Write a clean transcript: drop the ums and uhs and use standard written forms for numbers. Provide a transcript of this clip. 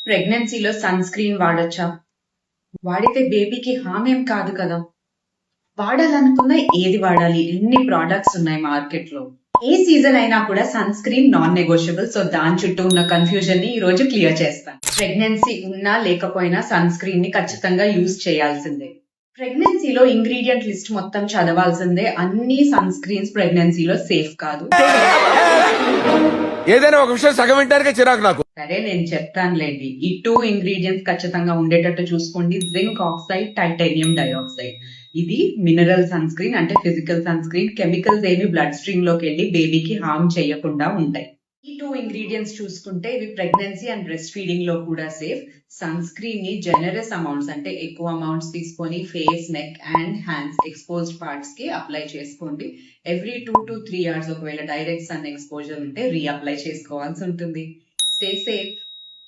ప్రెగ్నెన్సీలో sun screen వాడొచ్చా? వాడితే బేబీకి హామ్ ఏం కాదు కదా. వాడాలనుకున్న ఏది వాడాలి? ఎన్ని ప్రోడక్ట్స్ ఉన్నాయి మార్కెట్ లో. ఏ సీజన్ అయినా కూడా sun screen non negotiable. So దాని చుట్టూ ఉన్న కన్ఫ్యూజన్ ని ఈ రోజు క్లియర్ చేస్తాను. ప్రెగ్నెన్సీ ఉన్నా లేకపోయినా సన్ స్క్రీన్ ని ఖచ్చితంగా యూజ్ చేయాల్సిందే. ప్రెగ్నెన్సీలో ఇంగ్రీడియంట్ లిస్ట్ మొత్తం చదవాల్సిందే. అన్ని సన్ స్క్రీన్స్ ప్రెగ్నెన్సీలో సేఫ్ కాదు. ఏదైనా ఒక విషయం సగం వింటానికే చిరాకు నాకు. సరే నేను చెప్తానులేండి. ఈ 2 ఇంగ్రీడియంట్స్ ఖచ్చితంగా ఉండేటట్టు చూసుకోండి. Zinc oxide, titanium dioxide. ఇది మినరల్ సన్ స్క్రీన్ అంటే ఫిజికల్ సన్ స్క్రీన్. కెమికల్స్ ఏమి బ్లడ్ స్ట్రీమ్ లోకి వెళ్ళి బేబీకి హార్మ్ చేయకుండా ఉంటాయి. ఈ 2 ఇంగ్రీడియంట్స్ చూసుకుంటే ఇవి ప్రెగ్నెన్సీ అండ్ బ్రెస్ట్ ఫీడింగ్ లో కూడా సేఫ్. సన్ స్క్రీన్ ని జనరస్ అమౌంట్స్ అంటే ఎక్కువ అమౌంట్స్ తీసుకొని face, neck and hands exposed parts కి అప్లై చేసుకోండి. ఎవ్రీ 2 to 3 hours ఒకవేళ డైరెక్ట్ సన్ ఎక్స్పోజర్ ఉంటే రీఅప్లై చేసుకోవాల్సి ఉంటుంది. Stay safe.